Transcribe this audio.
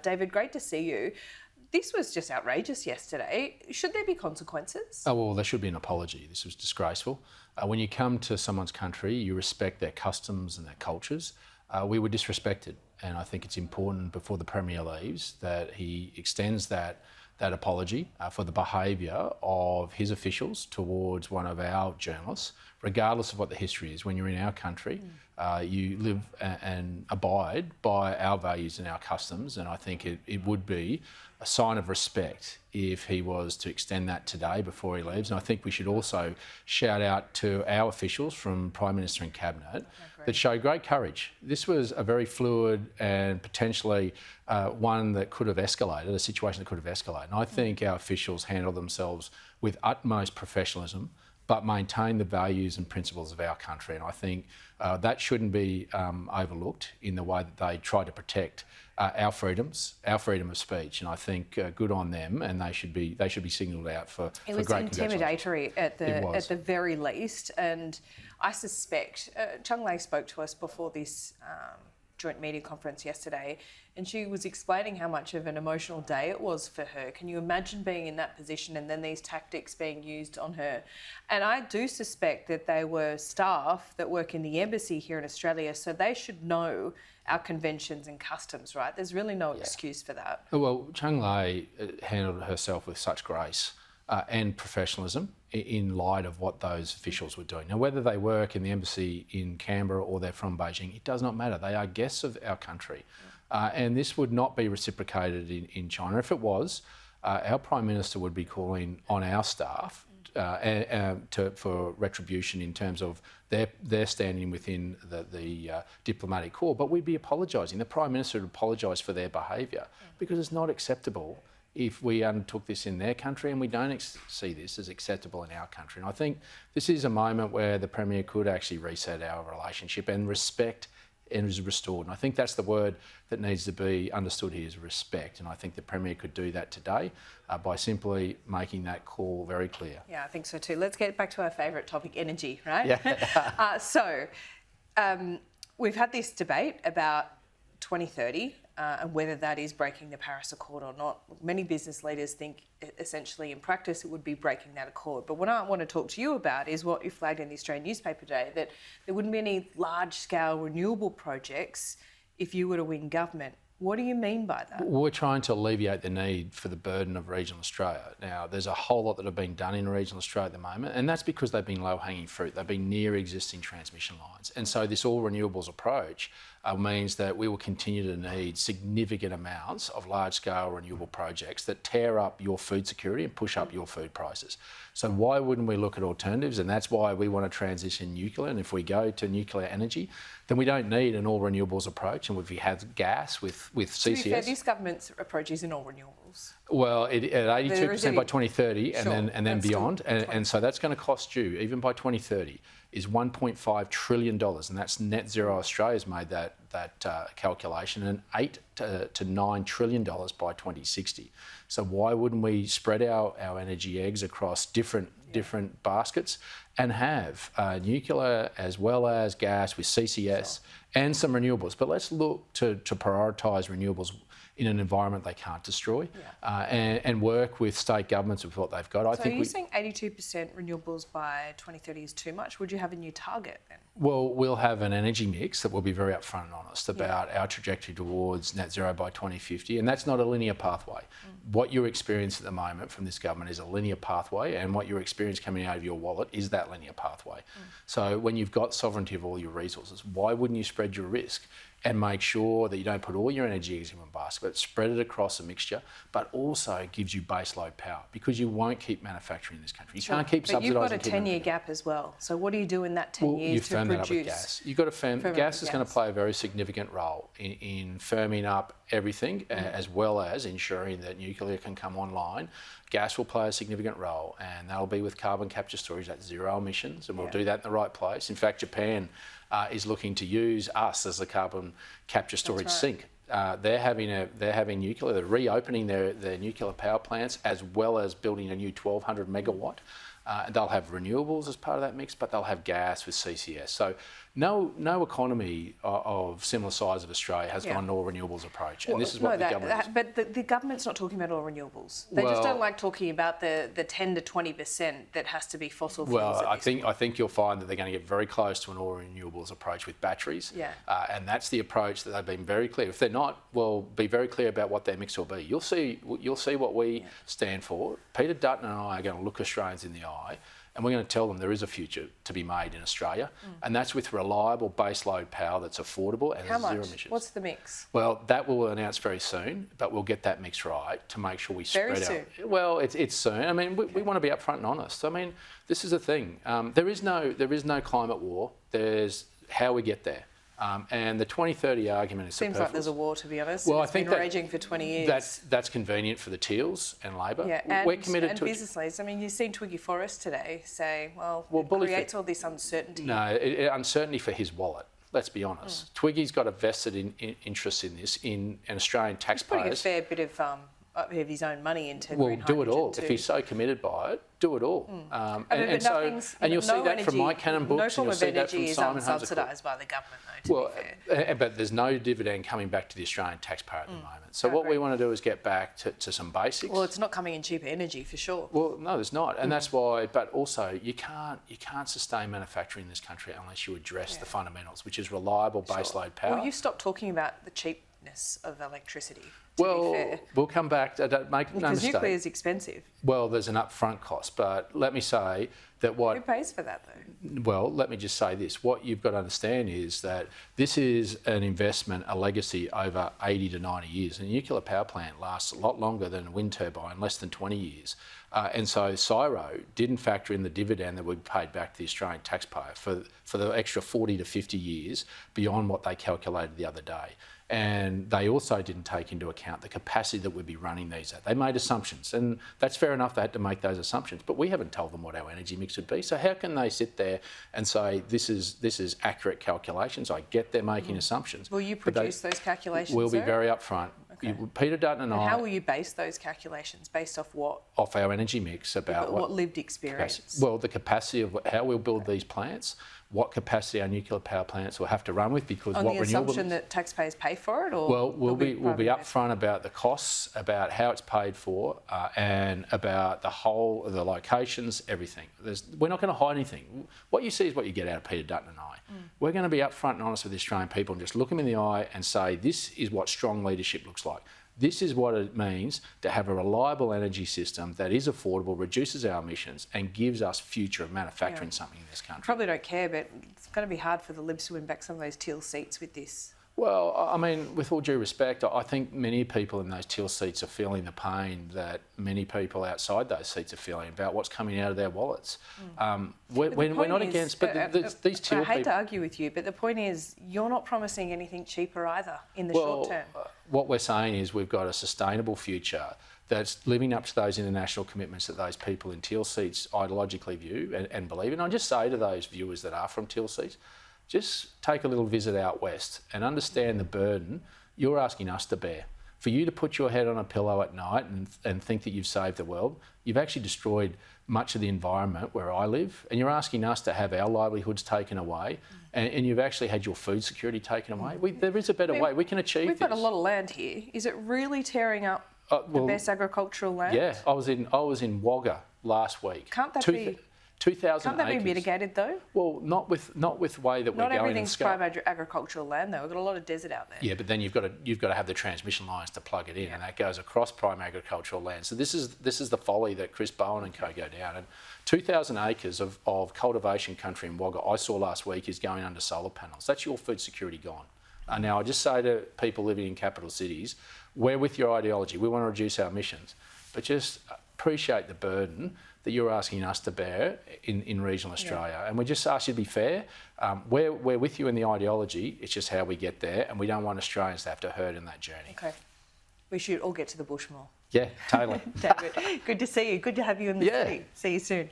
David, great to see you. This was just outrageous yesterday. Should there be consequences? Oh, well, there should be an apology. This was disgraceful. When you come to someone's country, you respect their customs and their cultures. We were disrespected, and I think it's important before the Premier leaves that he extends that apology for the behaviour of his officials towards one of our journalists, regardless of what the history is. When you're in our country, you live and abide by our values and our customs, and I think it would be a sign of respect if he was to extend that today before he leaves. And I think we should also shout out to our officials from Prime Minister and Cabinet that show great courage. This was a very fluid and potentially one that could have escalated, a situation that could have escalated. And I think our officials handled themselves with utmost professionalism, but maintain the values and principles of our country. And I think that shouldn't be overlooked in the way that they try to protect our freedoms, our freedom of speech. And I think good on them, and they should be singled out for great congratulations. It was intimidatory at the very least, and I suspect Chung Lei spoke to us before this joint media conference yesterday, and she was explaining how much of an emotional day it was for her. Can you imagine being in that position and then these tactics being used on her? And I do suspect that they were staff that work in the embassy here in Australia, so they should know our conventions and customs, right? There's really no excuse for that. Well, Chung Lei handled herself with such grace and professionalism in light of what those officials were doing. Now, whether they work in the embassy in Canberra or they're from Beijing, it does not matter. They are guests of our country. And this would not be reciprocated in China. If it was, our Prime Minister would be calling on our staff for retribution in terms of their standing within the diplomatic corps, but we'd be apologising. The Prime Minister would apologise for their behaviour because it's not acceptable if we undertook this in their country, and we don't see this as acceptable in our country. And I think this is a moment where the Premier could actually reset our relationship and respect is restored. And I think that's the word that needs to be understood here, is respect. And I think the Premier could do that today by simply making that call very clear. Yeah, I think so too. Let's get back to our favourite topic, energy, right? Yeah. We've had this debate about 2030 and whether that is breaking the Paris Accord or not. Many business leaders think essentially in practice it would be breaking that accord. But what I want to talk to you about is what you flagged in the Australian newspaper today, that there wouldn't be any large-scale renewable projects if you were to win government. What do you mean by that? We're trying to alleviate the need for the burden of regional Australia. Now, there's a whole lot that have been done in regional Australia at the moment, and that's because they've been low-hanging fruit. They've been near existing transmission lines. And so this all-renewables approach means that we will continue to need significant amounts of large-scale renewable projects that tear up your food security and push up your food prices. So why wouldn't we look at alternatives? And that's why we want to transition nuclear. And if we go to nuclear energy, then we don't need an all-renewables approach. And if we have gas with CCS... To be fair, this government's approach isn't all renewables. Well, at 82% by 2030 and then beyond. And so that's going to cost you, even by 2030, is $1.5 trillion. And that's Net Zero Australia's made that calculation, and $8 to $9 trillion by 2060. So why wouldn't we spread our energy eggs across different baskets and have nuclear as well as gas with CCS and some renewables? But let's look to prioritise renewables in an environment they can't destroy, and work with state governments with what they've got. Are you saying 82% renewables by 2030 is too much? Would you have a new target then? Well, we'll have an energy mix that will be very upfront and honest about our trajectory towards net zero by 2050, and that's not a linear pathway. What you experience at the moment from this government is a linear pathway, and what you experience coming out of your wallet is that linear pathway. So when you've got sovereignty of all your resources, why wouldn't you spread your risk and make sure that you don't put all your energy eggs in one basket, but spread it across a mixture, but also gives you baseload power, because you won't keep manufacturing in this country. You can't keep subsidising. But you've got a 10-year gap as well. So what do you do in that 10 years to produce? That up with gas. You've got to firm gas is going to play a very significant role in firming up everything, as well as ensuring that nuclear can come online. Gas will play a significant role, and that'll be with carbon capture storage. That's zero emissions, and we'll do that in the right place. In fact, Japan is looking to use us as a carbon capture storage sink. They're having nuclear. They're reopening their nuclear power plants, as well as building a new 1,200 megawatt. They'll have renewables as part of that mix, but they'll have gas with CCS. So No economy of similar size of Australia has gone an all renewables approach, and this is what the government. But the government's not talking about all renewables. They just don't like talking about the 10 to 20% that has to be fossil fuels. Well, I think you'll find that they're going to get very close to an all renewables approach with batteries. Yeah. And that's the approach that they've been very clear. If they're not, well, be very clear about what their mix will be. You'll see what we stand for. Peter Dutton and I are going to look Australians in the eye. And we're going to tell them there is a future to be made in Australia, and that's with reliable baseload power that's affordable and zero emissions. What's the mix? Well, that we'll announce very soon, but we'll get that mix right to make sure we spread out. Very soon. Well, it's soon. I mean, we want to be upfront and honest. I mean, this is the thing. There is no climate war. There's how we get there. And the 2030 argument is Seems like there's a war, to be honest. Well, it's been raging for 20 years. That's convenient for the Teals and Labor. Yeah, and, we're committed and to business leaders. I mean, you've seen Twiggy Forrest today say, it creates all this uncertainty. No, uncertainty for his wallet. Let's be honest. Twiggy's got a vested interest in this, in an Australian taxpayers. He's putting a fair bit of his own money into well, green do it all. too. If he's so committed by it, do it all. And you'll see that from Mike Cannon books. No form and you'll of see that from energy is Simon unsubsidised by the government, though, to be fair. But there's no dividend coming back to the Australian taxpayer at the moment. So what we want to do is get back to some basics. Well, it's not coming in cheaper energy for sure. Well, no, there's not, and that's why. But also, you can't sustain manufacturing in this country unless you address the fundamentals, which is reliable baseload power. Well, you stopped talking about the cheapness of electricity. To be fair. We'll come back. Make no mistake. Because nuclear is expensive. Well, there's an upfront cost, but let me say that Who pays for that, though? Well, let me just say this. What you've got to understand is that this is an investment, a legacy over 80 to 90 years. And a nuclear power plant lasts a lot longer than a wind turbine, less than 20 years. And so CSIRO didn't factor in the dividend that we paid back to the Australian taxpayer for the extra 40 to 50 years beyond what they calculated the other day. And they also didn't take into account the capacity that we'd be running these at. They made assumptions, and that's fair enough, they had to make those assumptions, but we haven't told them what our energy mix would be. So how can they sit there and say this is accurate calculations? I get they're making assumptions. Will you produce those calculations? We'll be very upfront. Okay. Peter Dutton and I... How will you base those calculations? Based off what? Off our energy mix, about what lived experience? Well, the capacity of how we'll build these plants, what capacity our nuclear power plants will have to run with, because on what the assumption that taxpayers pay for it, or well, we'll be upfront about the costs, about how it's paid for, and about the locations, everything. We're not going to hide anything. What you see is what you get out of Peter Dutton and I. We're going to be upfront and honest with the Australian people and just look them in the eye and say this is what strong leadership looks like. This is what it means to have a reliable energy system that is affordable, reduces our emissions, and gives us future of manufacturing something in this country. Probably don't care, but it's going to be hard for the Libs to win back some of those Teal seats with this. Well, I mean, with all due respect, I think many people in those Teal seats are feeling the pain that many people outside those seats are feeling about what's coming out of their wallets. We're not against, but these Teal people... I hate to argue with you, but the point is you're not promising anything cheaper either in the short term. What we're saying is we've got a sustainable future that's living up to those international commitments that those people in Teal seats ideologically view and believe in. I just say to those viewers that are from Teal seats, just take a little visit out west and understand the burden you're asking us to bear. For you to put your head on a pillow at night and think that you've saved the world, you've actually destroyed much of the environment where I live, and you're asking us to have our livelihoods taken away, and you've actually had your food security taken away. There is a better way. We can achieve this. We've got a lot of land here. Is it really tearing up the best agricultural land? Yeah, I was in Wagga last week. Can't that be... 2,000 Can't that acres. be mitigated though? Well, not with the way that we're going. Not everything's prime agricultural land though. We've got a lot of desert out there. Yeah, but then you've got to have the transmission lines to plug it in, and that goes across prime agricultural land. So this is the folly that Chris Bowen and co go down. And 2,000 acres of cultivation country in Wagga I saw last week is going under solar panels. That's your food security gone. Now I just say to people living in capital cities, we're with your ideology. We want to reduce our emissions, but just appreciate the burden that you're asking us to bear in regional Australia. And we just ask you to be fair. We're with you in the ideology, it's just how we get there, and we don't want Australians to have to hurt in that journey. Okay. We should all get to the bush more. Yeah, totally. David, good to see you. Good to have you in the city. See you soon.